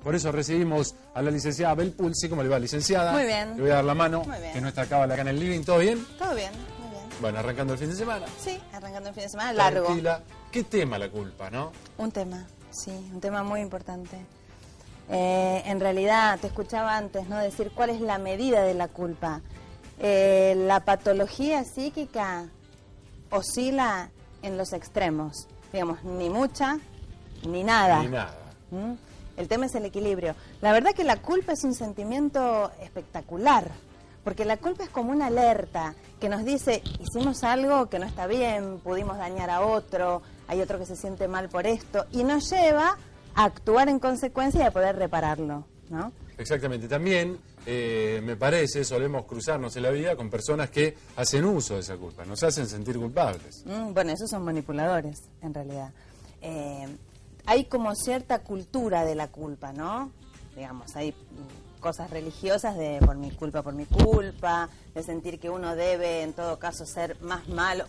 Por eso recibimos a la licenciada Abel Pulsi. ¿Cómo le va, licenciada? Muy bien. Le voy a dar la mano, Muy bien. que no está acá en el living. ¿Todo bien? Todo bien, muy bien. Bueno, arrancando el fin de semana. Sí, arrancando el fin de semana, largo. Tranquila. ¿Qué tema la culpa, no? Un tema, sí, un tema muy importante. En realidad, te escuchaba antes, ¿no? Decir cuál es la medida de la culpa. La patología psíquica oscila en los extremos. Digamos, ni mucha, ni nada. Ni nada. ¿Mm? El tema es el equilibrio. La verdad que la culpa es un sentimiento espectacular, porque la culpa es como una alerta que nos dice, hicimos algo que no está bien, pudimos dañar a otro, hay otro que se siente mal por esto, y nos lleva a actuar en consecuencia y a poder repararlo, ¿no? Exactamente. También, me parece, solemos cruzarnos en la vida con personas que hacen uso de esa culpa, nos hacen sentir culpables. Bueno, esos son manipuladores, en realidad. Hay como cierta cultura de la culpa, ¿no? Digamos, hay cosas religiosas de por mi culpa, de sentir que uno debe en todo caso ser más malo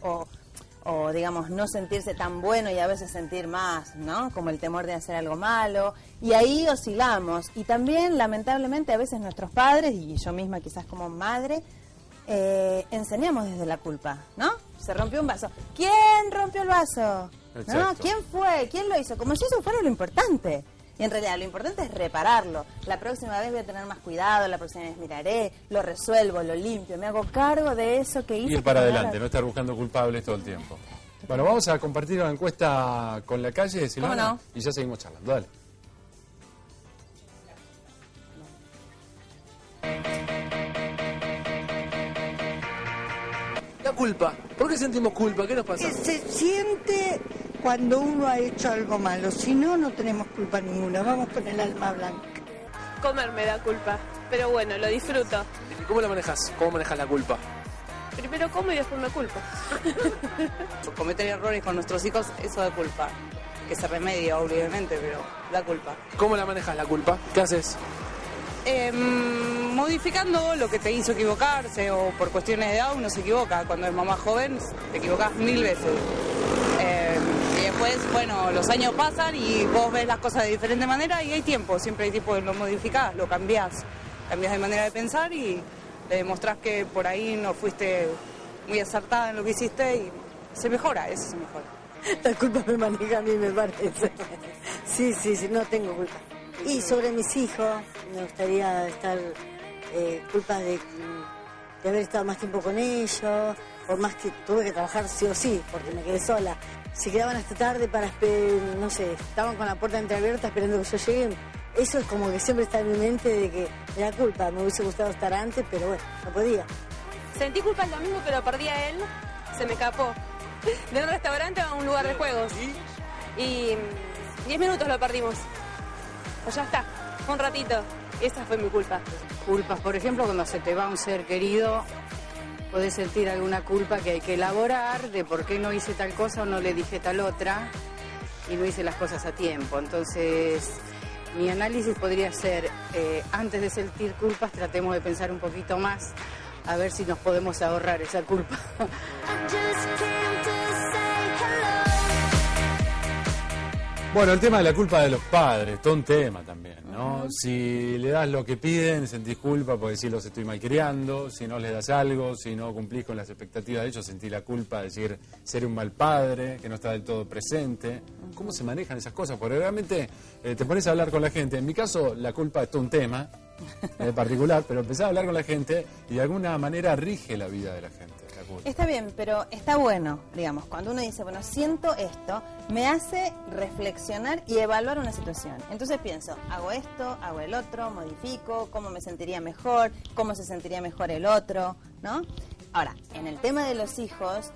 o digamos no sentirse tan bueno y a veces sentir más, ¿no? Como el temor de hacer algo malo. Y ahí oscilamos. Y también, lamentablemente, a veces nuestros padres, y yo misma quizás como madre, enseñamos desde la culpa, ¿no? Se rompió un vaso. ¿Quién rompió el vaso? ¿No? ¿Quién fue? ¿Quién lo hizo? Como si eso fuera lo importante. Y en realidad lo importante es repararlo. La próxima vez voy a tener más cuidado, la próxima vez miraré, lo resuelvo, lo limpio, me hago cargo de eso que hice. Ir para adelante, no estar buscando culpables todo el tiempo. Bueno, vamos a compartir una encuesta con la calle, Silvana, ¿Cómo no? Y ya seguimos charlando. Dale. La culpa. ¿Por qué sentimos culpa? ¿Qué nos pasa? Se siente cuando uno ha hecho algo malo. Si no, no tenemos culpa ninguna. Vamos con el alma blanca. Comer me da culpa, pero bueno, lo disfruto. ¿Y cómo la manejas? ¿Cómo manejas la culpa? Primero como y después me culpo. Cometer errores con nuestros hijos, eso da culpa. Que se remedia, obviamente, pero da culpa. ¿Cómo la manejas la culpa? ¿Qué haces? Modificando lo que te hizo equivocarse o por cuestiones de edad uno se equivoca. Cuando es mamá joven te equivocas 1000 veces. Y después, bueno, los años pasan y vos ves las cosas de diferente manera y hay tiempo. Siempre hay tiempo de lo modificás, lo cambiás. Cambiás de manera de pensar y le demostrás que por ahí no fuiste muy acertada en lo que hiciste y se mejora, eso se mejora. La culpa me maneja a mí, me parece. Sí, no tengo culpa. Y sobre mis hijos, me gustaría estar culpa de haber estado más tiempo con ellos, por más que tuve que trabajar sí o sí, porque me quedé sola. Se quedaban hasta tarde para, no sé, estaban con la puerta entreabierta esperando que yo llegue. Eso es como que siempre está en mi mente de que me da culpa, me hubiese gustado estar antes, pero bueno, no podía. Sentí culpa el domingo que lo perdí a él, se me escapó. De un restaurante a un lugar de juegos. Y 10 minutos lo perdimos. Pues ya está, un ratito. Esa fue mi culpa. Culpas, por ejemplo, cuando se te va un ser querido, podés sentir alguna culpa que hay que elaborar de por qué no hice tal cosa o no le dije tal otra y no hice las cosas a tiempo. Entonces, mi análisis podría ser, antes de sentir culpas, tratemos de pensar un poquito más a ver si nos podemos ahorrar esa culpa. Bueno, el tema de la culpa de los padres, todo un tema también, ¿no? Si le das lo que piden, sentís culpa porque decís los estoy malcriando, si no les das algo, si no cumplís con las expectativas de ellos, sentís la culpa de decir ser un mal padre, que no está del todo presente. ¿Cómo se manejan esas cosas? Porque realmente te pones a hablar con la gente. En mi caso, la culpa es todo un tema particular, pero empezás a hablar con la gente y de alguna manera rige la vida de la gente. Está bien, pero está bueno, digamos, cuando uno dice, bueno, siento esto, me hace reflexionar y evaluar una situación. Entonces pienso, hago esto, hago el otro, modifico, cómo me sentiría mejor, cómo se sentiría mejor el otro, ¿no? Ahora, en el tema de los hijos,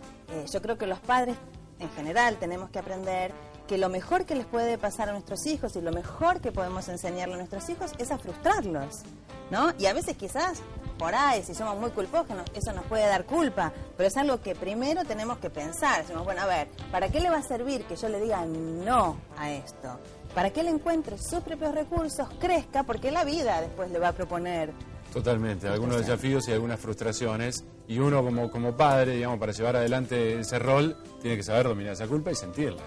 yo creo que los padres en general tenemos que aprender que lo mejor que les puede pasar a nuestros hijos y lo mejor que podemos enseñarle a nuestros hijos es a frustrarlos, ¿no? Y a veces quizás por ahí, si somos muy culposos, eso nos puede dar culpa, pero es algo que primero tenemos que pensar. Decimos, bueno, a ver, ¿para qué le va a servir que yo le diga no a esto? Para que él encuentre sus propios recursos, crezca, porque la vida después le va a proponer. Totalmente, algunos desafíos y algunas frustraciones, y uno como padre, digamos, para llevar adelante ese rol, tiene que saber dominar esa culpa y sentirla.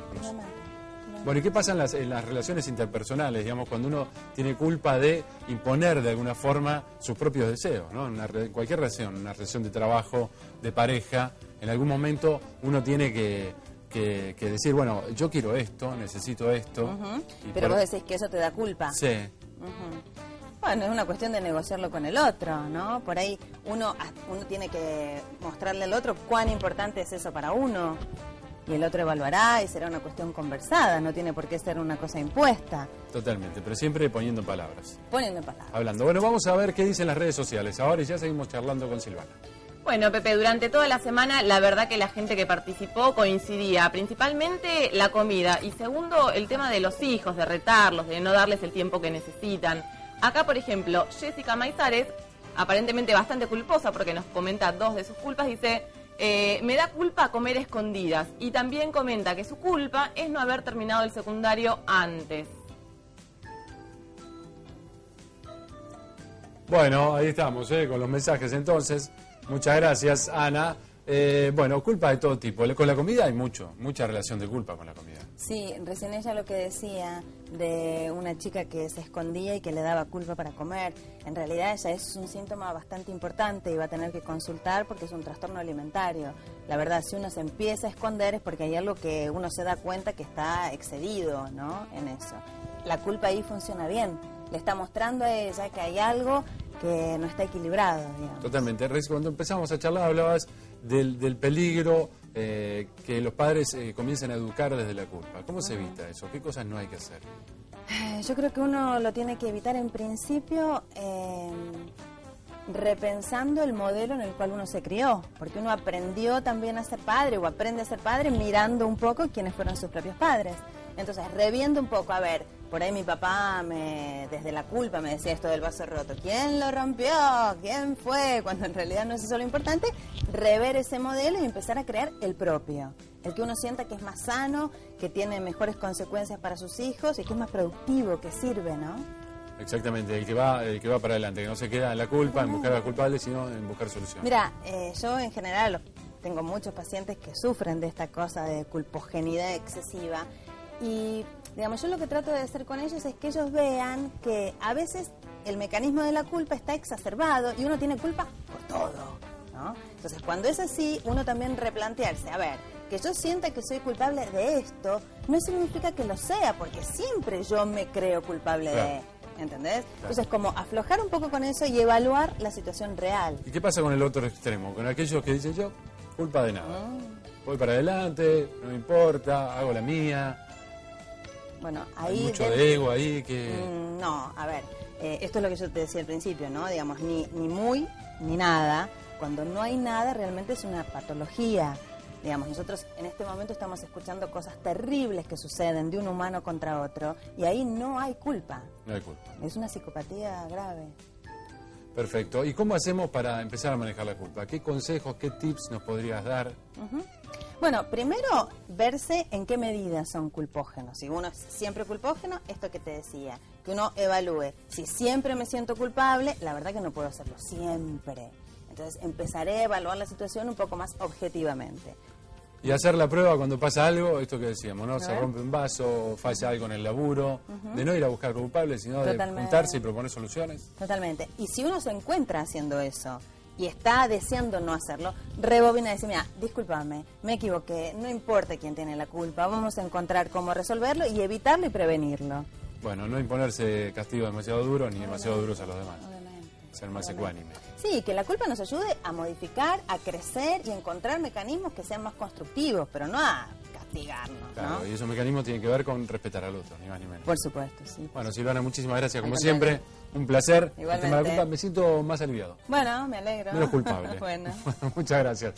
Bueno, ¿y qué pasa en las relaciones interpersonales, digamos, cuando uno tiene culpa de imponer de alguna forma sus propios deseos, ¿no? En cualquier relación, una relación de trabajo, de pareja, en algún momento uno tiene que decir, bueno, yo quiero esto, necesito esto. Pero vos decís que eso te da culpa. Sí. Bueno, es una cuestión de negociarlo con el otro, ¿no? Por ahí uno tiene que mostrarle al otro cuán importante es eso para uno. Y el otro evaluará y será una cuestión conversada, no tiene por qué ser una cosa impuesta. Totalmente, pero siempre poniendo palabras. Poniendo palabras. Hablando. Bueno, vamos a ver qué dicen las redes sociales ahora y ya seguimos charlando con Silvana. Bueno, Pepe, durante toda la semana la verdad que la gente que participó coincidía, principalmente la comida y segundo el tema de los hijos, de retarlos, de no darles el tiempo que necesitan. Acá, por ejemplo, Jessica Maizares, aparentemente bastante culposa porque nos comenta 2 de sus culpas, dice, me da culpa comer escondidas y también comenta que su culpa es no haber terminado el secundario antes. Bueno, ahí estamos, con los mensajes entonces. Muchas gracias, Ana. Bueno, culpa de todo tipo. Con la comida hay mucha relación de culpa con la comida. Sí, recién ella lo que decía de una chica que se escondía y que le daba culpa para comer. En realidad ella es un síntoma bastante importante y va a tener que consultar porque es un trastorno alimentario. La verdad, si uno se empieza a esconder es porque hay algo que uno se da cuenta que está excedido, ¿no? En eso. La culpa ahí funciona bien. Le está mostrando a ella que hay algo que no está equilibrado, digamos. Totalmente. Cuando empezamos a charlar hablabas del peligro que los padres comiencen a educar desde la culpa. ¿Cómo se evita eso? ¿Qué cosas no hay que hacer? Yo creo que uno lo tiene que evitar en principio repensando el modelo en el cual uno se crió, porque uno aprendió también a ser padre o aprende a ser padre mirando un poco quiénes fueron sus propios padres. Entonces, reviendo un poco, a ver, por ahí mi papá desde la culpa me decía esto del vaso roto. ¿Quién lo rompió? ¿Quién fue? Cuando en realidad no es eso lo importante, rever ese modelo y empezar a crear el propio. El que uno sienta que es más sano, que tiene mejores consecuencias para sus hijos y que es más productivo, que sirve, ¿no? Exactamente, el que va para adelante, que no se queda en la culpa, en buscar a culpable, sino en buscar soluciones. Mira, yo en general tengo muchos pacientes que sufren de esta cosa de culpogenidad excesiva. Y, digamos, yo lo que trato de hacer con ellos es que ellos vean que a veces el mecanismo de la culpa está exacerbado y uno tiene culpa por todo, ¿no? Entonces, cuando es así, uno también replantearse, a ver, que yo sienta que soy culpable de esto, no significa que lo sea, porque siempre yo me creo culpable de esto. ¿Entendés? Claro. Entonces, como aflojar un poco con eso y evaluar la situación real. ¿Y qué pasa con el otro extremo? Con aquellos que dicen yo, culpa de nada. Voy para adelante, no me importa, hago la mía. Bueno, ahí... Hay mucho de ego ahí que... No, a ver, esto es lo que yo te decía al principio, ¿no? Digamos, ni muy ni nada. Cuando no hay nada, realmente es una patología. Digamos, nosotros en este momento estamos escuchando cosas terribles que suceden de un humano contra otro y ahí no hay culpa. No hay culpa. Es una psicopatía grave. Perfecto. ¿Y cómo hacemos para empezar a manejar la culpa? ¿Qué consejos, qué tips nos podrías dar? Bueno, primero, verse en qué medida son culpógenos. Si uno es siempre culpógeno, esto que te decía, que uno evalúe. Si siempre me siento culpable, la verdad que no puedo hacerlo siempre. Entonces empezaré a evaluar la situación un poco más objetivamente. Y hacer la prueba cuando pasa algo, esto que decíamos, ¿no? Se rompe un vaso, falla algo en el laburo, de no ir a buscar culpables, sino de juntarse y proponer soluciones. Totalmente. Y si uno se encuentra haciendo eso y está deseando no hacerlo, rebobina y dice, mira, discúlpame, me equivoqué, no importa quién tiene la culpa, vamos a encontrar cómo resolverlo y evitarlo y prevenirlo. Bueno, no imponerse castigos demasiado duros ni demasiado duros a los demás. Ser más ecuánime. Sí, que la culpa nos ayude a modificar, a crecer y a encontrar mecanismos que sean más constructivos, pero no a castigarnos, claro, ¿no? Y esos mecanismos tienen que ver con respetar al otro, ni más ni menos. Por supuesto, sí. Bueno, Silvana, muchísimas gracias, como siempre. Un placer. Igualmente. El tema de la culpa, me siento más aliviado. Bueno, me alegro. Menos culpable. Bueno. Muchas gracias.